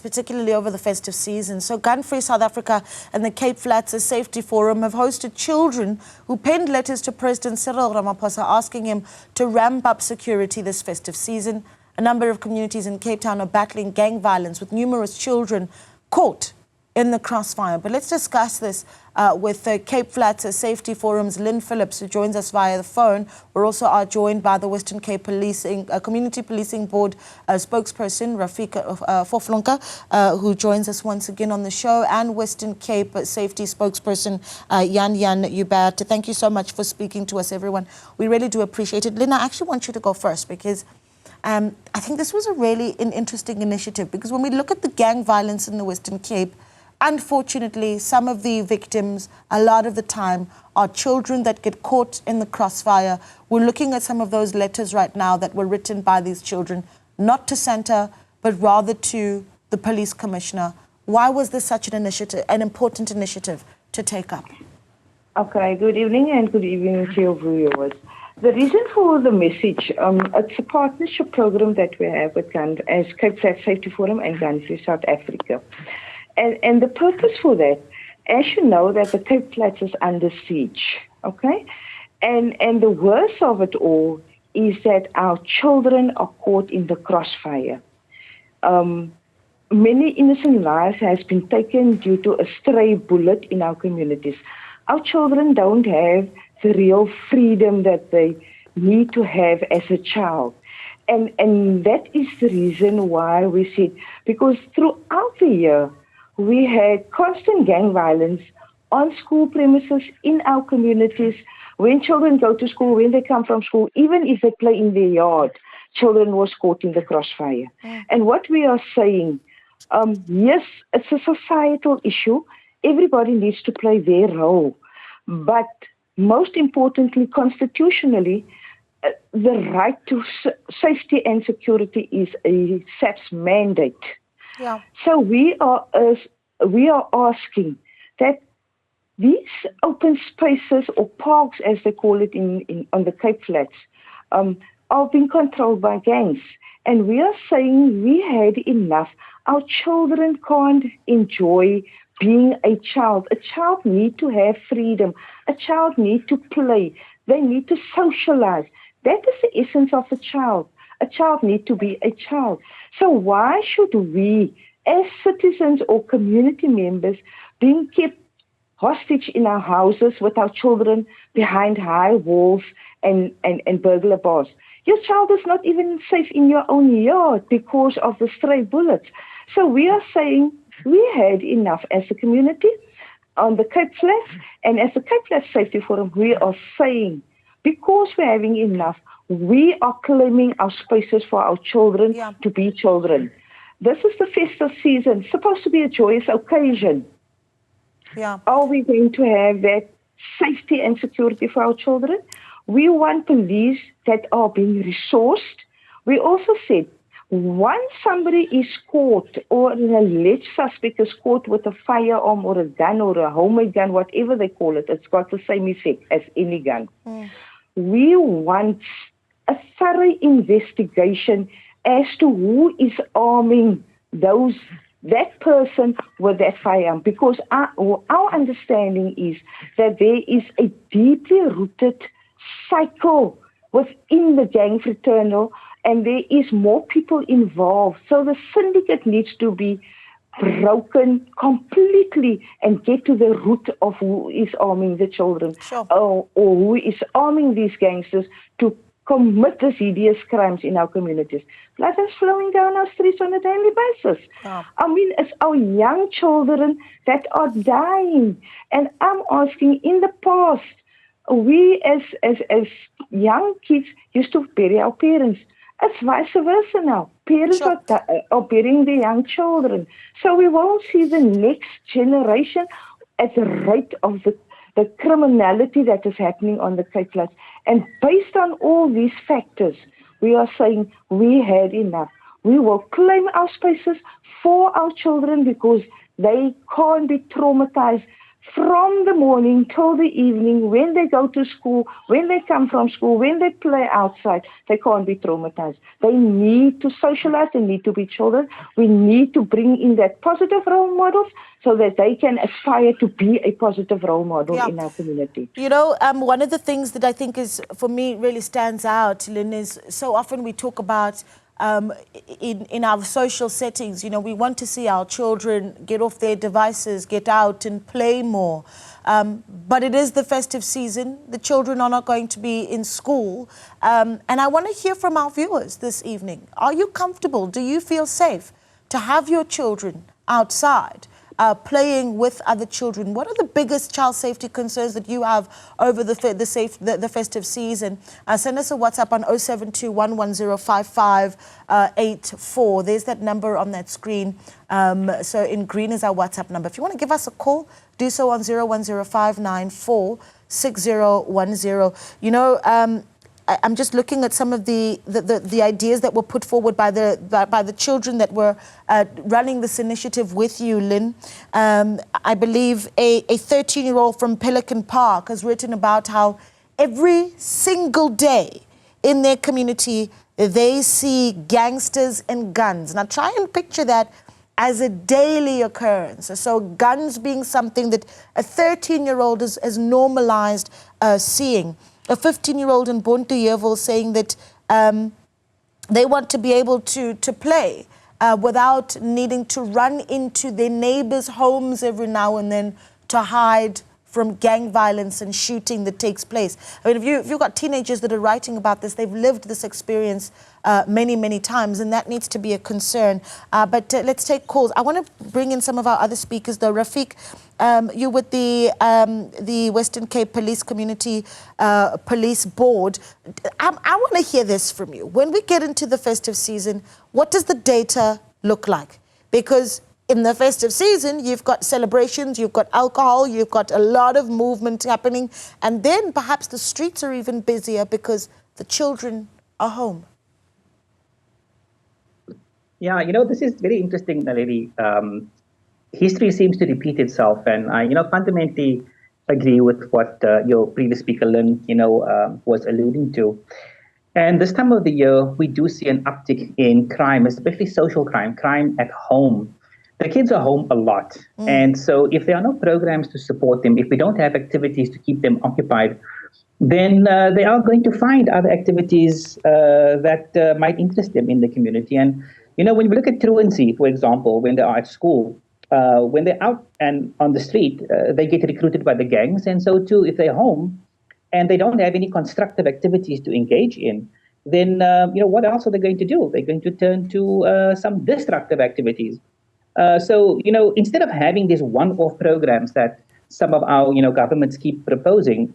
particularly over the festive season. So Gun-Free South Africa and the Cape Flats Safety Forum have hosted children who penned letters to President Cyril Ramaphosa asking him to ramp up security this festive season. A number of communities in Cape Town are battling gang violence, with numerous children caught in the crossfire. But let's discuss this with the Cape Flats Safety Forum's Lynn Phillips, who joins us via the phone. We're also joined by the Western Cape Community Policing Board spokesperson, Rafique Foflonker, who joins us once again on the show, and Western Cape Safety spokesperson, Joubert. Thank you so much for speaking to us, everyone. We really do appreciate it. Lynn, I actually want you to go first, because I think this was a really interesting initiative, because when we look at the gang violence in the Western Cape, unfortunately, some of the victims, a lot of the time, are children that get caught in the crossfire. We're looking at some of those letters right now that were written by these children, not to Santa, but rather to the police commissioner. Why was this such an initiative, an important initiative to take up? Okay, good evening, and good evening to your viewers. The reason for the message, it's a partnership program that we have with Cape Flats Safety Forum and Gun-Free South Africa. And the purpose for that, as you know, that the Cape Flats is under siege, okay? And the worst of it all is that our children are caught in the crossfire. Many innocent lives has been taken due to a stray bullet in our communities. Our children don't have the real freedom that they need to have as a child. And that is the reason why we said, because throughout the year, we had constant gang violence on school premises, in our communities, when children go to school, when they come from school, even if they play in their yard, children was caught in the crossfire. And what we are saying, yes, it's a societal issue. Everybody needs to play their role. But most importantly, constitutionally, the right to safety and security is a SAPS mandate. Yeah. So we are asking that these open spaces, or parks as they call it on the Cape Flats, are being controlled by gangs. And we are saying we had enough. Our children can't enjoy being a child. A child needs to have freedom. A child needs to play. They need to socialize. That is the essence of a child. A child needs to be a child. So why should we, as citizens or community members, being kept hostage in our houses with our children behind high walls and burglar bars? Your child is not even safe in your own yard because of the stray bullets. So we are saying we had enough as a community on the Cape Flats, and as the Cape Flats Safety Forum, we are saying, because we're having enough, we are claiming our spaces for our children to be children. This is the festive season, supposed to be a joyous occasion. Yeah. Are we going to have that safety and security for our children? We want police that are being resourced. We also said, once somebody is caught, or an alleged suspect is caught with a firearm or a gun or a homemade gun, whatever they call it, it's got the same effect as any gun. We want a thorough investigation as to who is arming that person with that firearm, because our understanding is that there is a deeply rooted cycle within the gang fraternal, and there is more people involved. So the syndicate needs to be broken completely and get to the root of who is arming the children, or who is arming these gangsters to commit these hideous crimes in our communities. Blood is flowing down our streets on a daily basis. I mean, it's our young children that are dying. And I'm asking, in the past, we as young kids used to bury our parents. It's vice versa now. Parents are burying the young children. So we won't see the next generation at the rate of the criminality that is happening on the Cape Flats. And based on all these factors, we are saying we had enough. We will claim our spaces for our children, because they can't be traumatized from the morning till the evening, when they go to school, when they come from school, when they play outside, they can't be traumatized. They need to socialize, they need to be children. We need to bring in that positive role models so that they can aspire to be a positive role model in our community. You know, one of the things that I think is, for me, really stands out, Lynn, is so often we talk about in our social settings, you know, we want to see our children get off their devices, get out and play more. But it is the festive season. The children are not going to be in school. And I want to hear from our viewers this evening. Are you comfortable? Do you feel safe to have your children outside? Playing with other children. What are the biggest child safety concerns that you have over the festive season? Send us a WhatsApp on 072-110-5584. There's that number on that screen. So in green is our WhatsApp number. If you want to give us a call, do so on 010-594-6010. You know, I'm just looking at some of the ideas that were put forward by the children that were running this initiative with you, Lynn. I believe a 13-year-old from Pelican Park has written about how every single day in their community they see gangsters and guns. Now try and picture that as a daily occurrence. So guns being something that a 13-year-old has normalized seeing. A 15-year-old in Bonteheuwel saying that they want to be able to play without needing to run into their neighbors' homes every now and then to hide from gang violence and shooting that takes place. I mean, if you've got teenagers that are writing about this, they've lived this experience many, many times, and that needs to be a concern. But let's take calls. I want to bring in some of our other speakers, though. Rafique, you're with the Western Cape Police Community Police Board. I want to hear this from you. When we get into the festive season, what does the data look like? Because in the festive season, you've got celebrations, you've got alcohol, you've got a lot of movement happening, and then perhaps the streets are even busier because the children are home. Yeah, you know, this is very interesting, Naledi. History seems to repeat itself, and I, fundamentally agree with what your previous speaker, Lynn, was alluding to. And this time of the year, we do see an uptick in crime, especially social crime at home. The kids are home a lot. And so if there are no programs to support them, if we don't have activities to keep them occupied, then they are going to find other activities that might interest them in the community. And, when we look at truancy, for example, when they are at school, when they're out and on the street, they get recruited by the gangs. And so too, if they're home and they don't have any constructive activities to engage in, then, what else are they going to do? They're going to turn to some destructive activities. So, instead of having these one-off programs that some of our, governments keep proposing,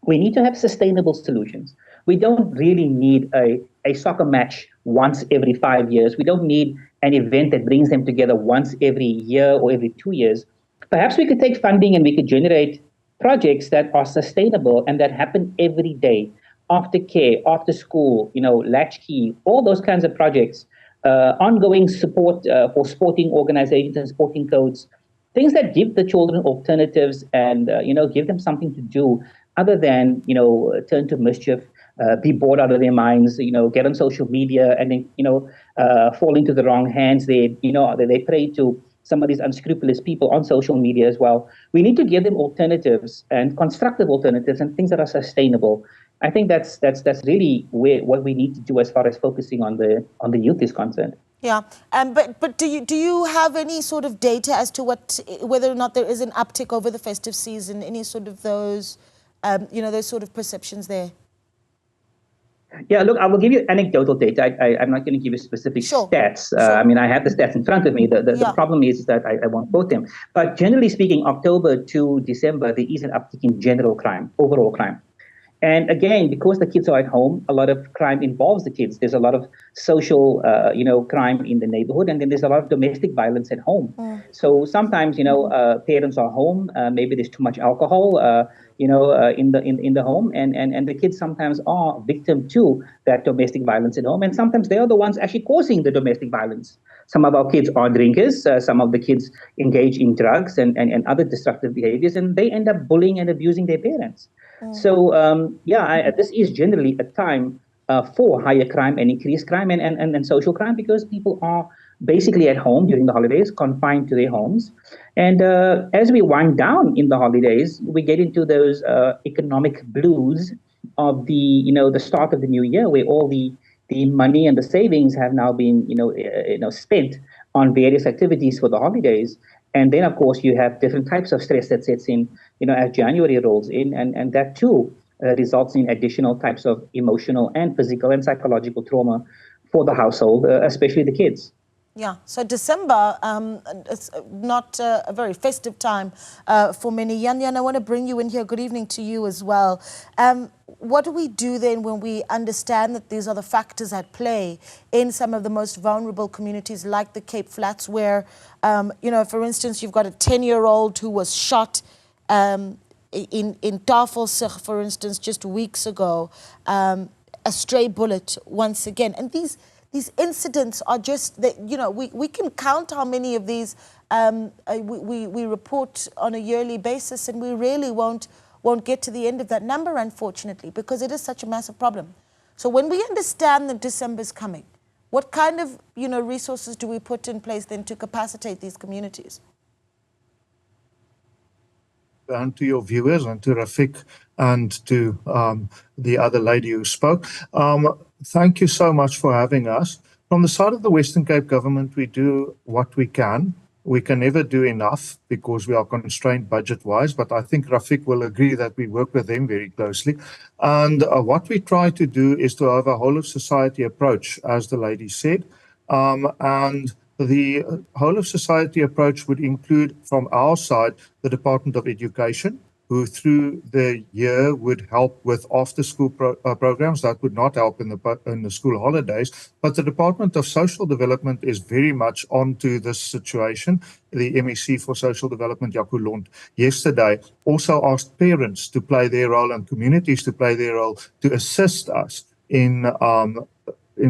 we need to have sustainable solutions. We don't really need a soccer match once every 5 years. We don't need an event that brings them together once every year or every 2 years. Perhaps we could take funding and we could generate projects that are sustainable and that happen every day. Aftercare, after school, latchkey, all those kinds of projects. Ongoing support for sporting organizations and sporting codes, things that give the children alternatives and, give them something to do other than, turn to mischief, be bored out of their minds, get on social media and then, fall into the wrong hands. They prey to some of these unscrupulous people on social media as well. We need to give them alternatives and constructive alternatives and things that are sustainable. I think that's really what we need to do as far as focusing on the youth is concerned. Yeah, but do you have any sort of data as to whether or not there is an uptick over the festive season? Any sort of those, those sort of perceptions there? Yeah, look, I will give you anecdotal data. I'm not going to give you specific stats. I mean, I have the stats in front of me. The problem is that I won't quote them. But generally speaking, October to December, there is an uptick in general crime, overall crime. And again, because the kids are at home, a lot of crime involves the kids. There's a lot of social, crime in the neighborhood, and then there's a lot of domestic violence at home. So sometimes, parents are home. Maybe there's too much alcohol, in the home, and the kids sometimes are victim to that domestic violence at home, and sometimes they are the ones actually causing the domestic violence. Some of our kids are drinkers. Some of the kids engage in drugs and other destructive behaviors, and they end up bullying and abusing their parents. So this is generally a time for higher crime and increased crime and social crime, because people are basically at home during the holidays, confined to their homes. And as we wind down in the holidays, we get into those economic blues of the start of the new year, where all the money and the savings have now been spent on various activities for the holidays. And then, of course, you have different types of stress that sets in, as January rolls in, and that too results in additional types of emotional and physical and psychological trauma for the household, especially the kids. Yeah, so December, it's not a very festive time for many. Yan, I want to bring you in here. Good evening to you as well. What do we do then when we understand that these are the factors at play in some of the most vulnerable communities like the Cape Flats, where, for instance, you've got a 10-year-old who was shot in Tafelsig, for instance, just weeks ago, a stray bullet once again. And these incidents are just, we can count how many of these we report on a yearly basis, and we really won't get to the end of that number, unfortunately, because it is such a massive problem. So when we understand that December's coming, what kind of resources do we put in place then to capacitate these communities? And to your viewers and to Rafique and to the other lady who spoke. Thank you so much for having us. From the side of the Western Cape government, we do what we can. We can never do enough because we are constrained budget-wise, but I think Rafique will agree that we work with them very closely. And what we try to do is to have a whole-of-society approach, as the lady said. And the whole-of-society approach would include, from our side, the Department of Education, who through the year would help with after-school programs. That would not help in the school holidays. But the Department of Social Development is very much onto this situation. The MEC for Social Development, Jaco Lund, yesterday also asked parents to play their role and communities to play their role to assist us in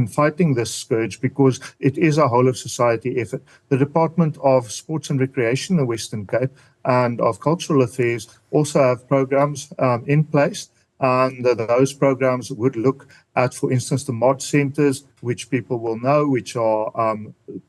fighting this scourge, because it is a whole-of-society effort. The Department of Sports and Recreation in the Western Cape and of Cultural Affairs also have programs in place, and those programs would look at, for instance, the mod centers, which people will know, which are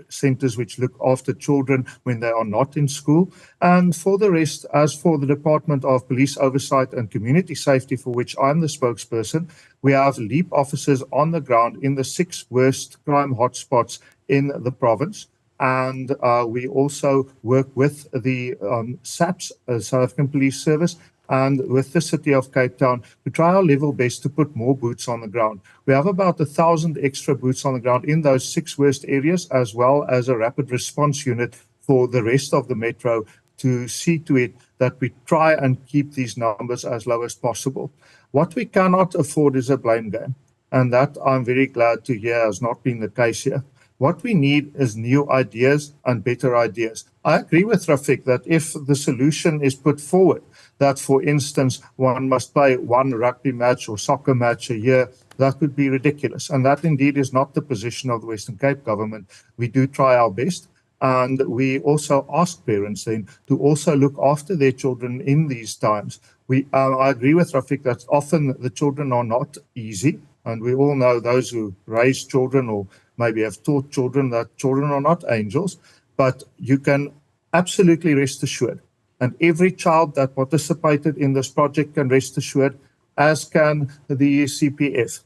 centers which look after children when they are not in school. And for the rest, as for the Department of Police Oversight and Community Safety, for which I'm the spokesperson, we have LEAP officers on the ground in the 6 worst crime hotspots in the province. And we also work with the SAPS, South African Police Service, and with the City of Cape Town to try our level best to put more boots on the ground. We have about 1,000 extra boots on the ground in those 6 worst areas, as well as a rapid response unit for the rest of the metro to see to it that we try and keep these numbers as low as possible. What we cannot afford is a blame game, and that I'm very glad to hear has not been the case here. What we need is new ideas and better ideas. I agree with Rafique that if the solution is put forward, that, for instance, one must play 1 rugby match or soccer match a year, that would be ridiculous. And that indeed is not the position of the Western Cape government. We do try our best. And we also ask parents then to also look after their children in these times. I agree with Rafique that often the children are not easy. And we all know those who raise children or maybe have taught children that children are not angels. But you can absolutely rest assured. And every child that participated in this project can rest assured, as can the CPF,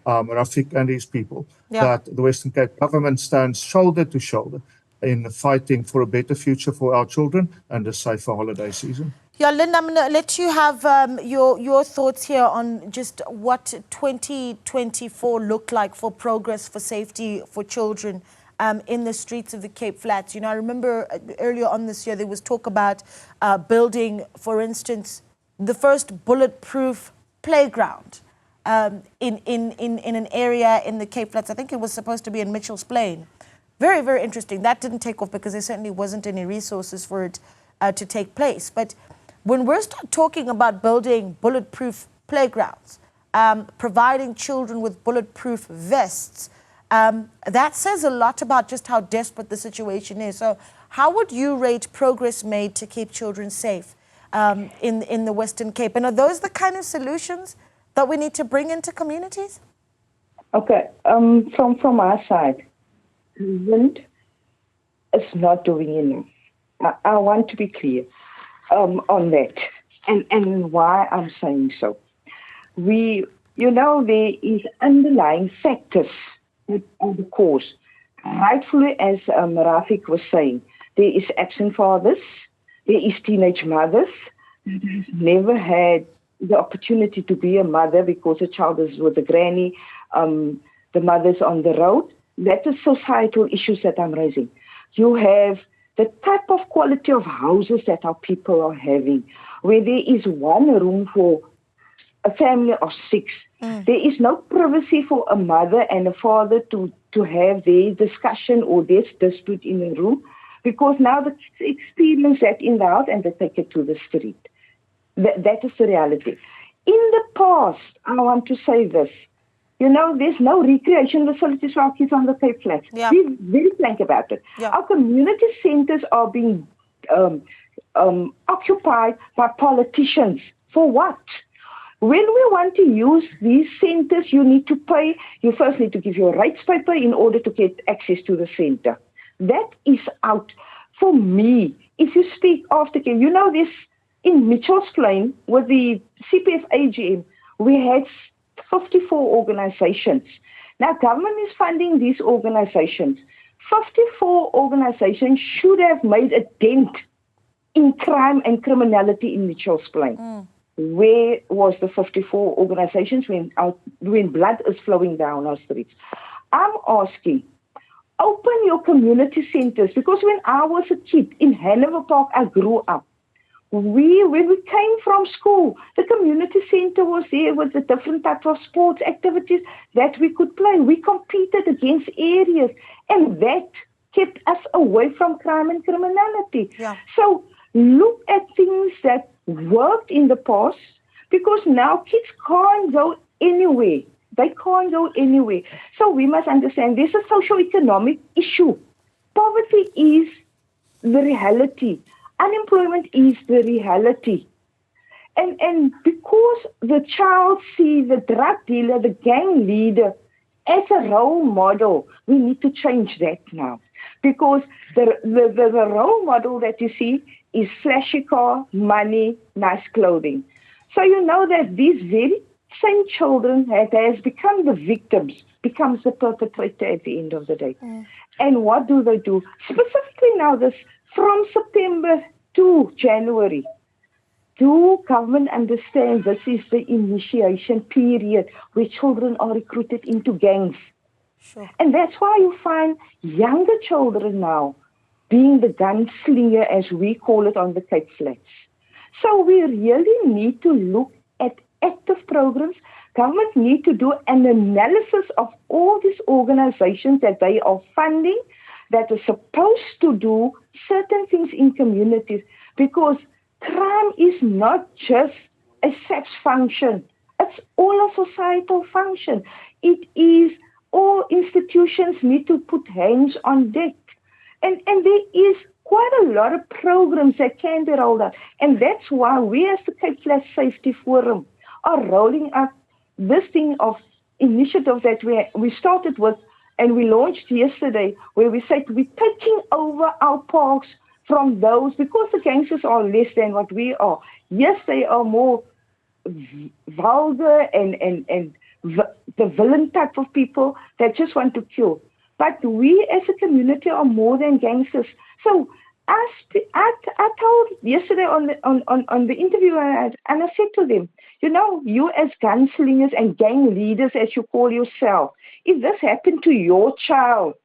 Rafique and his people, that the Western Cape government stands shoulder to shoulder in fighting for a better future for our children and a safer holiday season. Yeah, Lynn, I'm going to let you have your thoughts here on just what 2024 looked like for progress, for safety, for children in the streets of the Cape Flats. I remember earlier on this year there was talk about building, for instance, the first bulletproof playground in an area in the Cape Flats. I think it was supposed to be in Mitchell's Plain. Very, very interesting. That didn't take off because there certainly wasn't any resources for it to take place. But when we start talking about building bulletproof playgrounds, providing children with bulletproof vests, that says a lot about just how desperate the situation is. So how would you rate progress made to keep children safe in the Western Cape? And are those the kind of solutions that we need to bring into communities? Okay, from our side, Lynn is not doing enough. I want to be clear on that and why I'm saying so. There is underlying factors of the cause. Rightfully, as Rafique was saying, there is absent fathers, there is teenage mothers that have never had the opportunity to be a mother because the child is with the granny, the mother's on the road. That is societal issues that I'm raising. You have the type of quality of houses that our people are having, where there is one room for a family of 6. There is no privacy for a mother and a father to have their discussion or their dispute in a room, because now they experience that in the house and they take it to the street. That is the reality. In the past, I want to say this, there's no recreation facilities for our kids on the Cape Flats. Yeah. We're very frank about it. Yeah. Our community centers are being occupied by politicians. For what? When we want to use these centers, you need to pay. You first need to give your rights paper in order to get access to the center. That is out. For me, if you speak aftercare, this in Mitchell's Plain with the CPF AGM, we had 54 organizations. Now, government is funding these organizations. 54 organizations should have made a dent in crime and criminality in Mitchell's Plain. Where was the 54 organizations when blood is flowing down our streets? I'm asking, open your community centers, because when I was a kid in Hanover Park, I grew up. When we came from school, the community center was there with the different types of sports activities that we could play. We competed against areas, and that kept us away from crime and criminality. Yeah. So look at things that worked in the past, because now kids can't go anywhere. They can't go anywhere. So we must understand there's a socio-economic issue. Poverty is the reality. Unemployment is the reality. And because the child sees the drug dealer, the gang leader, as a role model, we need to change that now. Because the role model that you see is flashy car, money, nice clothing. So you know that these very same children has become the victims, becomes the perpetrator at the end of the day. And what do they do? Specifically now, from September to January, do government understand this is the initiation period where children are recruited into gangs? Sure. And that's why you find younger children now being the gunslinger, as we call it on the Cape Flats. So we really need to look at active programs. Government need to do an analysis of all these organizations that they are funding that are supposed to do certain things in communities, because crime is not just a sex function. It's all a societal function. It is all institutions need to put hands on deck. And there is quite a lot of programs that can be rolled out. And that's why we as the Cape Flats Safety Forum are rolling up this thing of initiative that we started with and we launched yesterday, where we said we're taking over our parks from those, because the gangsters are less than what we are. Yes, they are more vulgar and the villain type of people that just want to kill. But we as a community are more than gangsters. So I told yesterday on the interview, and I said to them, you as gunslingers and gang leaders, as you call yourself, if this happened to your child,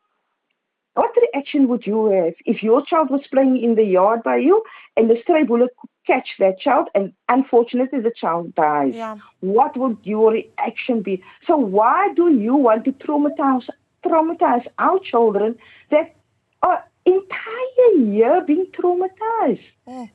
what reaction would you have if your child was playing in the yard by you and the stray bullet catch that child and unfortunately the child dies. Yeah. What would your reaction be? So why do you want to traumatize our children that are entire year being traumatized?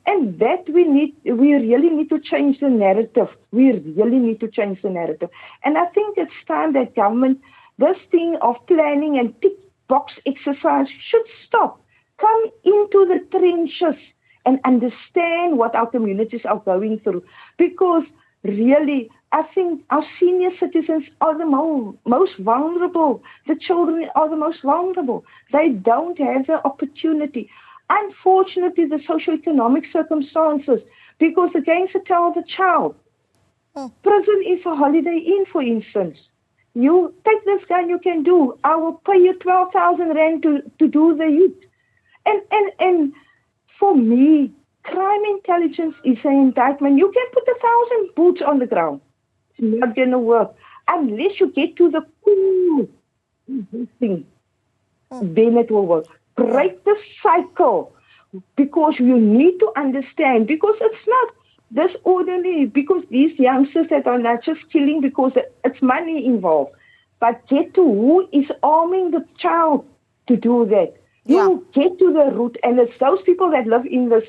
And that we really need to change the narrative. We really need to change the narrative. And I think it's time that government, this thing of planning and tick box exercise should stop. Come into the trenches and understand what our communities are going through. Because really, I think our senior citizens are the most vulnerable. The children are the most vulnerable. They don't have the opportunity. Unfortunately, the socioeconomic circumstances, because against the tell of the child, prison is a holiday inn, for instance. You take this gun, you can do. I will pay you 12,000 rand to do the youth. And for me, crime intelligence is an indictment. You can put 1,000 boots on the ground. It's not going to work unless you get to the core thing. Then it will work. Break the cycle, because you need to understand, because it's not this ordinary, because these youngsters that are not just killing because it's money involved, but get to who is arming the child to do that. You get to the root, and it's those people that live in this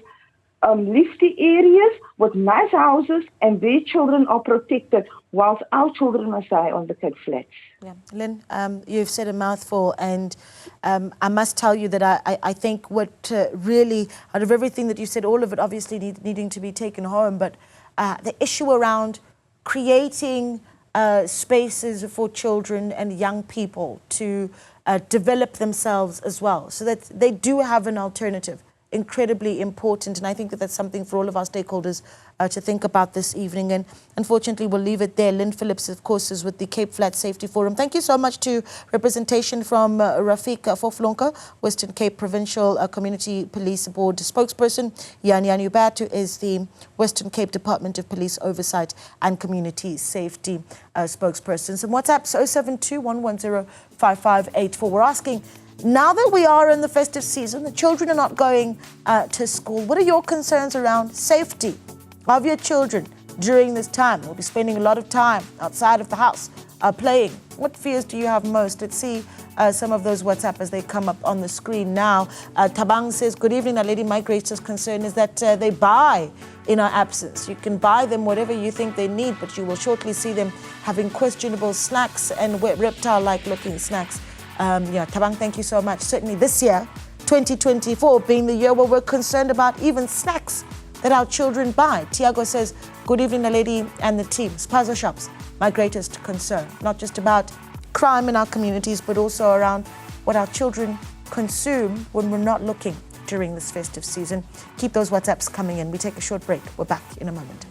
lifty areas with nice houses, and their children are protected, whilst our children must die on the Cape Flats. Yeah. Lynn, you've said a mouthful, and I must tell you that I think what really, out of everything that you said, all of it obviously needing to be taken home, but the issue around creating spaces for children and young people to develop themselves as well, so that they do have an alternative. Incredibly important, and I think that that's something for all of our stakeholders to think about this evening. And unfortunately, we'll leave it there. Lynn Phillips, of course, is with the Cape Flats Safety Forum. Thank you so much to representation from Rafique Foflonker, Western Cape Provincial Community Police Board spokesperson, Joubert, who is the Western Cape Department of Police Oversight and Community Safety spokesperson. Some WhatsApps, 072-110-5584. We're asking, now that we are in the festive season, the children are not going to school, what are your concerns around safety of your children during this time? We'll be spending a lot of time outside of the house playing. What fears do you have most? Let's see some of those WhatsApp as they come up on the screen now. Tabang says, good evening, lady. My greatest concern is that they buy in our absence. You can buy them whatever you think they need, but you will shortly see them having questionable snacks and reptile-like looking snacks. Tabang, thank you so much. Certainly this year, 2024, being the year where we're concerned about even snacks that our children buy. Tiago says, good evening, the lady and the team. Spaza shops, my greatest concern. Not just about crime in our communities, but also around what our children consume when we're not looking during this festive season. Keep those WhatsApps coming in. We take a short break. We're back in a moment.